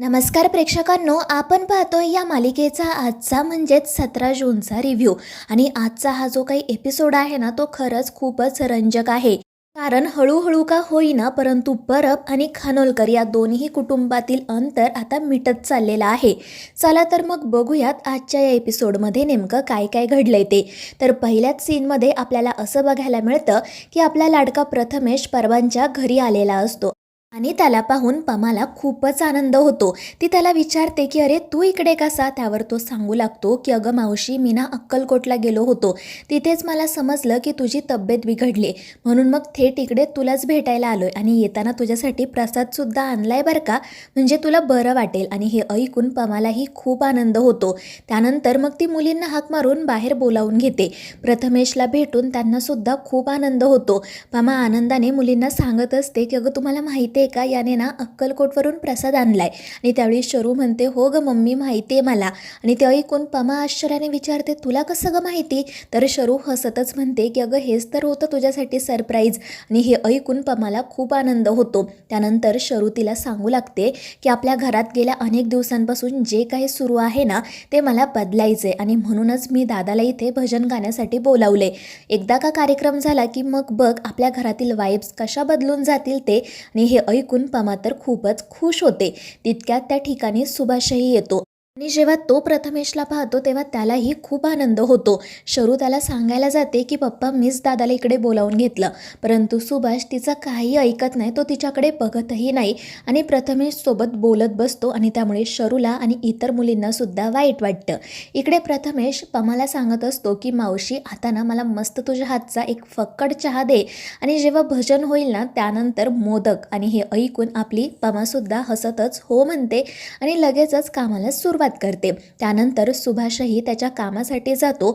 नमस्कार प्रेक्षकांनो, आपण पाहतोय या मालिकेचा आजचा म्हणजेच 17 जूनचा रिव्ह्यू. आणि आजचा हा जो काही एपिसोड आहे ना, तो खरंच खूपच रंजक आहे. कारण हळूहळू का होईना परंतु परब आणि खानोलकर या दोन्ही कुटुंबातील अंतर आता मिटत चाललेलं आहे. चला तर मग बघूयात आजच्या या एपिसोडमध्ये नेमकं काय काय घडलंय ते. तर पहिल्याच सीनमध्ये आपल्याला असं बघायला मिळतं की आपला लाडका प्रथमेश परबांच्या घरी आलेला असतो आणि त्याला पाहून पमाला खूपच आनंद होतो. ती त्याला विचारते की अरे तू इकडे कसा. त्यावर तो सांगू लागतो की अगं मावशी, मी ना अक्कलकोटला गेलो होतो. तिथेच मला समजलं की तुझी तब्येत बिघडली, म्हणून मग थेट इकडे तुलाच भेटायला आलोय आणि येताना तुझ्यासाठी प्रसादसुद्धा आणलाय बरं का, म्हणजे तुला बरं वाटेल. आणि हे ऐकून पमालाही खूप आनंद होतो. त्यानंतर मग ती मुलींना हाक मारून बाहेर बोलावून घेते. प्रथमेशला भेटून त्यांनासुद्धा खूप आनंद होतो. पमा आनंदाने मुलींना सांगत असते की अगं तुम्हाला माहिती आहे का, याने ना अक्कलकोटवरून प्रसाद आणलाय. आणि त्यावेळी शरू म्हणते हो ग मम्मी, माहिती आहे मला. आणि ते ऐकून पमा आश्चर्याने विचारते तुला कसं ग माहिती. तर शरू हसतच म्हणते की अगं हेच तर होतं तुझ्यासाठी सरप्राईज. आणि हे ऐकून पमाला खूप आनंद होतो. त्यानंतर शरू तिला सांगू लागते की आपल्या घरात गेल्या अनेक दिवसांपासून जे काही सुरू आहे ना, ते मला बदलायचे आणि म्हणूनच मी दादाला इथे भजन गाण्यासाठी बोलावले. एकदा का कार्यक्रम झाला की मग बघ आपल्या घरातील वाईब्स कशा बदलून जातील ते. आणि हे ऐकून पमा तर खूपच खुश होते. तितक्यात त्या ठिकाणी सुभाषही येतो आणि जेव्हा तो प्रथमेशला पाहतो तेव्हा त्यालाही खूप आनंद होतो. शरू त्याला सांगायला जाते की पप्पा, मीच दादाला इकडे बोलावून घेतलं. परंतु सुभाष तिचं काही ऐकत नाही. तो तिच्याकडे बघतही नाही आणि प्रथमेश सोबत बोलत बसतो आणि त्यामुळे शरूला आणि इतर मुलींना सुद्धा वाईट वाटतं. इकडे प्रथमेश पमाला सांगत असतो की मावशी, आता ना मला मस्त तुझ्या हातचा एक फक्कड चहा दे आणि जेव्हा भजन होईल ना त्यानंतर मोदक. आणि हे ऐकून आपली पमासुद्धा हसतच हो म्हणते आणि लगेचच कामाला सुरुवात करते. त्यानंतर सुभाषही त्याच्या कामासाठी जातो.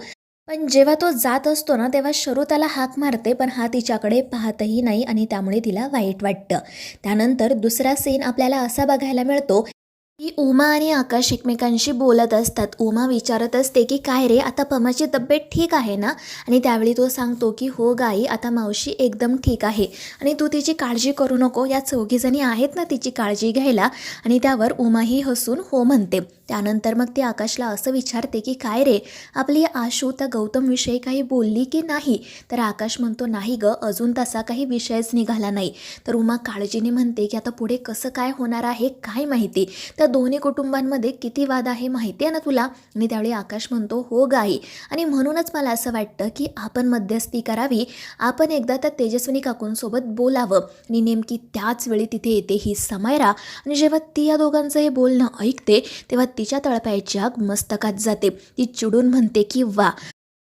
पण जेव्हा तो जात असतो ना तेव्हा शरू त्याला हाक मारते, पण हा तिच्याकडे पाहतही नाही आणि त्यामुळे तिला वाईट वाटतं. त्यानंतर दुसरा सीन आपल्याला असा बघायला मिळतो की उमा आणि आकाश एकमेकांशी बोलत असतात. उमा विचारत असते की काय रे, आता पमाची तब्येत ठीक आहे ना. आणि त्यावेळी तो सांगतो की हो गाई, आता मावशी एकदम ठीक आहे आणि तू तिची काळजी करू नको, या चौघीजणी आहेत ना तिची काळजी घ्यायला. आणि त्यावर उमाही हसून हो म्हणते. त्यानंतर मग ती आकाशला असं विचारते की काय रे, आपली आशू त्या गौतमविषयी काही बोलली की नाही. तर आकाश म्हणतो नाही ग, अजून तसा काही विषयच निघाला नाही. तर उमा काळजीने म्हणते की आता पुढे कसं काय होणार आहे काय माहिती, त्या दोन्ही कुटुंबांमध्ये किती वाद आहे माहिती आहे ना तुला. आणि त्यावेळी आकाश म्हणतो हो गाई, आणि म्हणूनच मला असं वाटतं की आपण मध्यस्थी करावी, आपण एकदा त्या तेजस्विनी काकूंसोबत बोलावं. आणि नेमकी त्याच वेळी तिथे येते ही समायरा. आणि जेव्हा ती या दोघांचं हे बोलणं ऐकते तेव्हा तिच्या तळपायाची आग मस्तकात जाते. ती चिडून म्हणते की वा,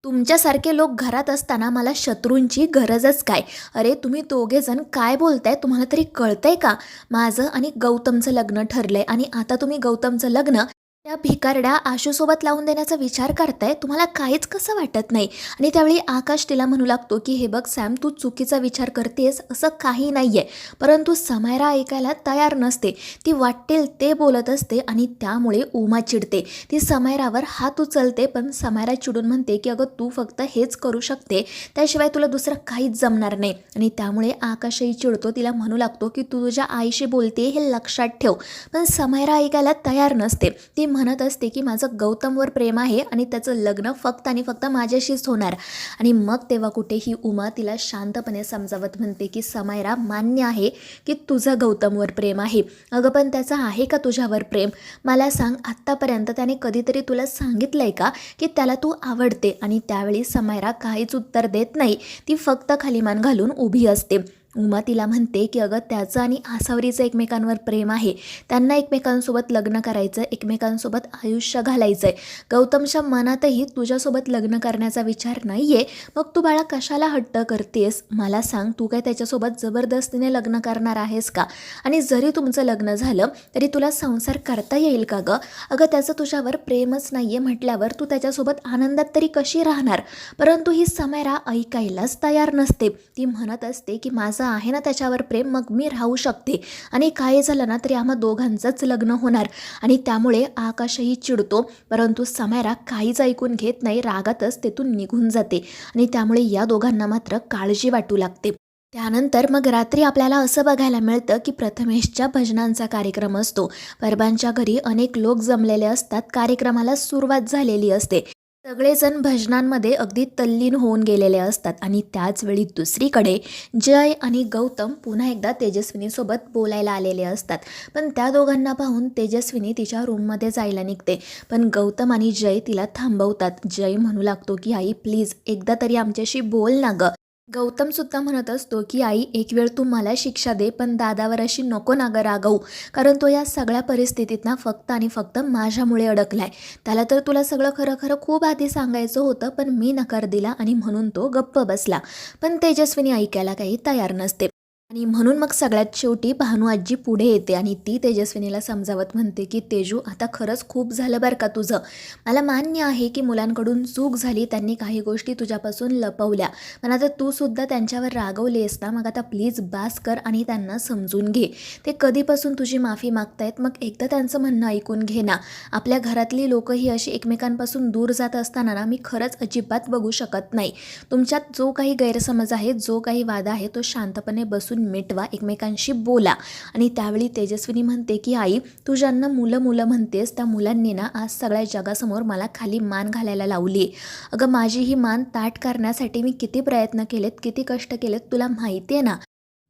तुमच्यासारखे लोक घरात असताना मला शत्रूंची गरजच काय. अरे तुम्ही दोघे जण काय बोलताय, तुम्हाला तरी कळतंय का. माझं आणि गौतमचं लग्न ठरलंय आणि आता तुम्ही गौतमचं लग्न त्या भिकारड्या आशूसोबत लावून देण्याचा विचार करताय, तुम्हाला काहीच कसं वाटत नाही. आणि त्यावेळी आकाश तिला म्हणू लागतो की हे बघ सॅम, तू चुकीचा विचार करतेस असं काही नाही आहे. परंतु समायरा ऐकायला तयार नसते, ती वाटेल ते बोलत असते आणि त्यामुळे उमा चिडते. ती समायरावर हात उचलते, पण समायरा चिडून म्हणते की अगं तू फक्त हेच करू शकते, त्याशिवाय तुला दुसरं काहीच जमणार नाही. आणि त्यामुळे आकाशही चिडतो, तिला म्हणू लागतो की तू तुझ्या आईशी बोलते हे लक्षात ठेव. पण समायरा ऐकायला तयार नसते. ती म्हणत असते की माझं गौतमवर प्रेम आहे आणि त्याचं लग्न फक्त आणि फक्त माझ्याशीच होणार. आणि मग तेव्हा कुठेही उमा तिला शांतपणे समजावत म्हणते की समायरा, मान्य आहे की तुझं गौतमवर प्रेम आहे, अगं पण त्याचं आहे का तुझ्यावर प्रेम. मला सांग, आत्तापर्यंत त्याने कधीतरी तुला सांगितलंय का की त्याला तू आवडते. आणि त्यावेळी समायरा काहीच उत्तर देत नाही, ती फक्त खाली मान घालून उभी असते. उमा तिला म्हणते की अगं त्याचं आणि आसावरीचं एकमेकांवर प्रेम आहे, त्यांना एकमेकांसोबत लग्न करायचं, एकमेकांसोबत आयुष्य घालायचं आहे. गौतमच्या मनातही तुझ्यासोबत लग्न करण्याचा विचार नाही आहे. मग तू बाळा कशाला हट्ट करतेस. मला सांग, तू काय त्याच्यासोबत जबरदस्तीने लग्न करणार आहेस का. आणि जरी तुमचं लग्न झालं तरी तुला संसार करता येईल का गं. अगं त्याचं तुझ्यावर प्रेमच नाही आहे म्हटल्यावर तू त्याच्यासोबत आनंदात तरी कशी राहणार. परंतु ही समायरा ऐकायलाच तयार नसते. ती म्हणत असते की माझं आहे ना त्याच्यावर प्रेम, मग मी राहू शकते आणि काय झालं ना तरी आम्हा दोघांचंच लग्न होणार. आणि त्यामुळे आकाशही चिडतो, परंतु समायरा काहीच ऐकून घेत नाही, रागातच तेथून निघून जाते. आणि त्यामुळे या दोघांना मात्र काळजी वाटू लागते. त्यानंतर मग रात्री आपल्याला असं बघायला मिळतं की प्रथमेशच्या भजनांचा कार्यक्रम असतो. परबांच्या घरी अनेक लोक जमलेले असतात. कार्यक्रमाला सुरुवात झालेली असते. सगळेजण भजनांमध्ये अगदी तल्लीन होऊन गेलेले असतात आणि त्याच वेळी दुसरीकडे जय आणि गौतम पुन्हा एकदा तेजस्विनीसोबत बोलायला आलेले असतात. पण त्या दोघांना पाहून तेजस्विनी तिच्या रूममध्ये जायला निघते. पण गौतम आणि जय तिला थांबवतात. जय म्हणू लागतो की आई प्लीज एकदा तरी आमच्याशी बोल ना गं. गौतमसुद्धा म्हणत असतो की आई एक वेळ तू मला शिक्षा दे, पण दादावर अशी नको ना गं रागवू, कारण तो या सगळ्या परिस्थितीत ना फक्त आणि फक्त माझ्यामुळे अडकलाय. त्याला तर तुला सगळं खरं खरं खूप आधी सांगायचं होतं, पण मी नकार दिला आणि म्हणून तो गप्प बसला. पण तेजस्विनी ऐकायला काही तयार नसते. आणि म्हणून मग सगळ्यात शेवटी भानू आजी पुढे येते आणि ती तेजस्विनीला समजावत म्हणते की तेजू आता खरंच खूप झालं बरं का तुझं. मला मान्य आहे की मुलांकडून चूक झाली, त्यांनी काही गोष्टी तुझ्यापासून लपवल्या, पण आता तू सुद्धा त्यांच्यावर रागवलेस ना, मग आता प्लीज बास कर आणि त्यांना समजून घे. ते कधीपासून तुझी माफी मागतायत, मग एकदा त्यांचं म्हणणं ऐकून घे ना. आपल्या घरातली लोकं ही अशी एकमेकांपासून दूर जात असताना ना मी खरंच अजिबात बघू शकत नाही. तुमच्यात जो काही गैरसमज आहे, जो काही वाद आहे, तो शांतपणे बसून मिटवा, एकमेकांशी बोला. आणि त्यावेळी तेजस्विनी म्हणते की आई तू ज्यांना मुलं मुलं म्हणतेस त्या मुलांनी ना आज सगळ्या जगासमोर मला खाली मान घालायला लावली. अगं माझी ही मान ताठ करण्यासाठी मी किती प्रयत्न केलेत, किती कष्ट केलेत तुला माहिती आहे ना.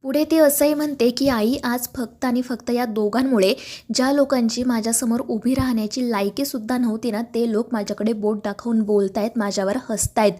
पुढे ती असंही म्हणते की आई आज फक्त आणि फक्त या दोघांमुळे ज्या लोकांची माझ्यासमोर उभी राहण्याची लायकीसुद्धा नव्हती ना, ते लोक माझ्याकडे बोट दाखवून बोलतायत, माझ्यावर हसतायत.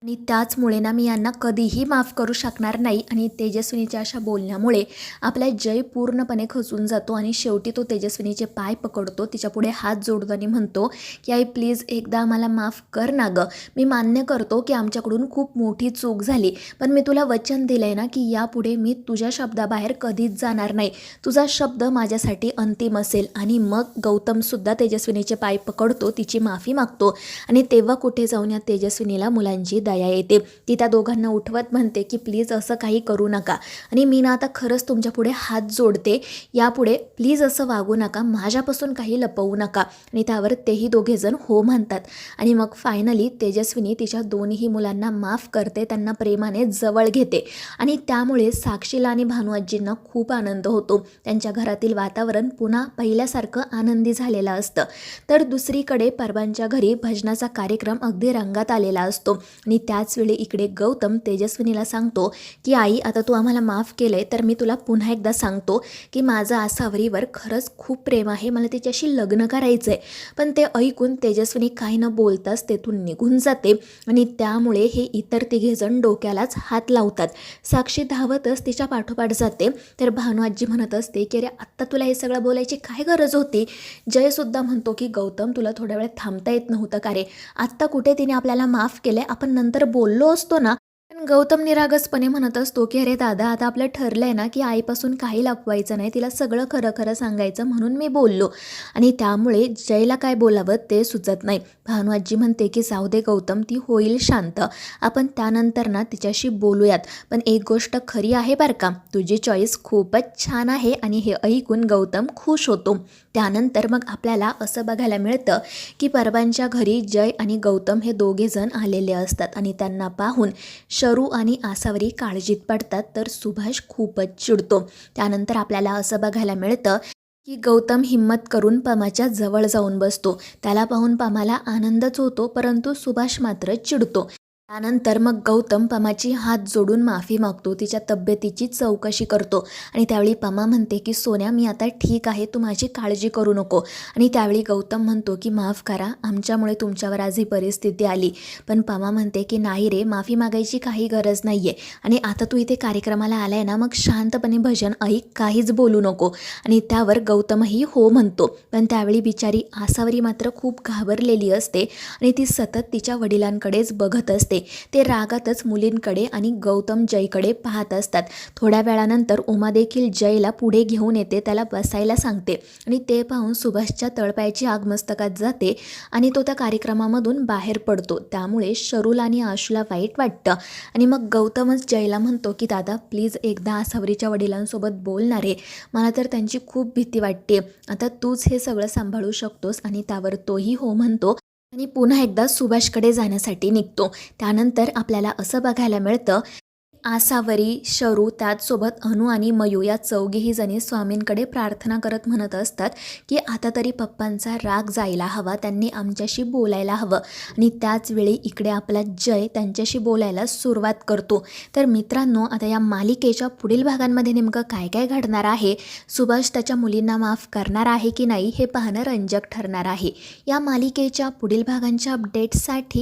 आणि त्याचमुळे ना मी यांना कधीही माफ करू शकणार नाही. आणि तेजस्विनीच्या अशा बोलण्यामुळे आपला जय पूर्णपणे खचून जातो आणि शेवटी तो तेजस्विनीचे पाय पकडतो, तिच्यापुढे हात जोडतो आणि म्हणतो की आई प्लीज एकदा आम्हाला माफ कर ना गं. मी मान्य करतो की आमच्याकडून खूप मोठी चूक झाली, पण मी तुला वचन दिलं आहे ना की यापुढे मी तुझ्या शब्दाबाहेर कधीच जाणार नाही. तुझा शब्द माझ्यासाठी अंतिम असेल. आणि मग गौतमसुद्धा तेजस्विनीचे पाय पकडतो, तिची माफी मागतो. आणि तेव्हा कुठे जाऊन या तेजस्विनीला मुलांची दया येते. ती त्या दोघांना उठवत म्हणते की प्लीज असं काही करू नका आणि मी ना आता खरंच तुमच्यापुढे हात जोडते, यापुढे प्लीज असं वागू नका, माझ्यापासून काही लपवू नका. आणि त्यावर तेही दोघेजण हो म्हणतात. आणि मग फायनली तेजस्विनी तिच्या दोन्ही मुलांना माफ करते, त्यांना प्रेमाने जवळ घेते. आणि त्यामुळे साक्षीला आणि भानुआजींना खूप आनंद होतो. त्यांच्या घरातील वातावरण पुन्हा पहिल्यासारखं आनंदी झालेलं असतं. तर दुसरीकडे परबांच्या घरी भजनाचा कार्यक्रम अगदी रंगात आलेला असतो. आणि त्याचवेळी इकडे गौतम तेजस्विनीला सांगतो की आई आता तू आम्हाला माफ केलं आहे, तर मी तुला पुन्हा एकदा सांगतो की माझं आसावरीवर खरंच खूप प्रेम आहे, मला तिच्याशी लग्न करायचं आहे. पण ते ऐकून तेजस्विनी काही न बोलताच तेथून निघून जाते. आणि त्यामुळे हे इतर तिघेजण डोक्यालाच हात लावतात. साक्षी धावतच तिच्या पाठोपाठ जाते. तर भानुआजी म्हणत असते की अरे आत्ता तुला हे सगळं बोलायची काय गरज होती. जयसुद्धा म्हणतो की गौतम तुला थोड्या वेळ थांबता येत नव्हतं का रे, आत्ता कुठे तिने आपल्याला माफ केलं, आपण नंतर बोललो असतो ना. पण गौतम निरागसपणे म्हणत असतो की अरे दादा आता आपलं ठरलं आहे ना की आईपासून काही लपवायचं नाही, तिला सगळं खरं खरं सांगायचं, म्हणून मी बोललो. आणि त्यामुळे जयला काय बोलावं ते सुचत नाही. भानुआजी म्हणते की जाऊ दे गौतम, ती होईल शांत, आपण त्यानंतर ना तिच्याशी बोलूयात. पण एक गोष्ट खरी आहे बरं का, तुझी चॉईस खूपच छान आहे. आणि हे ऐकून गौतम खुश होतो. त्यानंतर मग आपल्याला असं बघायला मिळतं की परबांच्या घरी जय आणि गौतम हे दोघेजण आलेले असतात. आणि त्यांना पाहून शरू आणि आसावरी काळजीत पडतात. तर सुभाष खूपच चिडतो. त्यानंतर आपल्याला असं बघायला मिळतं की गौतम हिम्मत करून पमाच्या जवळ जाऊन बसतो. त्याला पाहून पमाला आनंदच होतो, परंतु सुभाष मात्र चिडतो. त्यानंतर मग गौतम पमाची हात जोडून माफी मागतो, तिच्या तब्येतीची चौकशी करतो. आणि त्यावेळी पमा म्हणते की सोन्या मी आता ठीक आहे, तू माझी काळजी करू नको. आणि त्यावेळी गौतम म्हणतो की माफ करा, आमच्यामुळे तुमच्यावर आज ही परिस्थिती आली. पण पमा म्हणते की नाही रे, माफी मागायची काही गरज नाही आहे. आणि आता तू इथे कार्यक्रमाला आला आहे ना, मग शांतपणे भजन ऐक, काहीच बोलू नको. आणि त्यावर गौतमही हो म्हणतो. पण त्यावेळी बिचारी आसावरी मात्र खूप घाबरलेली असते आणि ती सतत तिच्या वडिलांकडेच बघत असते. ते रागातच मुलींकडे आणि गौतम जयकडे पाहत असतात. थोड्या वेळानंतर उमा देखील जयला पुढे घेऊन येते, त्याला बसायला सांगते. आणि ते पाहून सुभाषच्या तळपायाची आग मस्तकात जाते आणि तो त्या कार्यक्रमामधून बाहेर पडतो. त्यामुळे शरूला आणि आशूला वाईट वाटतं. आणि मग गौतमच जयला म्हणतो की दादा प्लीज एकदा आसावरीच्या वडिलांसोबत बोलणार आहे, मला तर त्यांची खूप भीती वाटते, आता तूच हे सगळं सांभाळू शकतोस. आणि त्यावर तोही हो म्हणतो आणि पुन्हा एकदा सुभाषकडे जाण्यासाठी निघतो. त्यानंतर आपल्याला असं बघायला मिळतं आसावरी, शरू त्याचसोबत अनु आणि मयू या चौघीही जणी स्वामींकडे प्रार्थना करत म्हणत असतात की आता तरी पप्पांचा राग जायला हवा, त्यांनी आमच्याशी बोलायला हवं. आणि त्याच वेळी इकडे आपला जय त्यांच्याशी बोलायला सुरुवात करतो. तर मित्रांनो, आता या मालिकेच्या पुढील भागांमध्ये नेमकं काय काय घडणार आहे, सुभाष त्याच्या मुलींना माफ करणार आहे की नाही, हे पाहणं रंजक ठरणार आहे. या मालिकेच्या पुढील भागांच्या अपडेट्ससाठी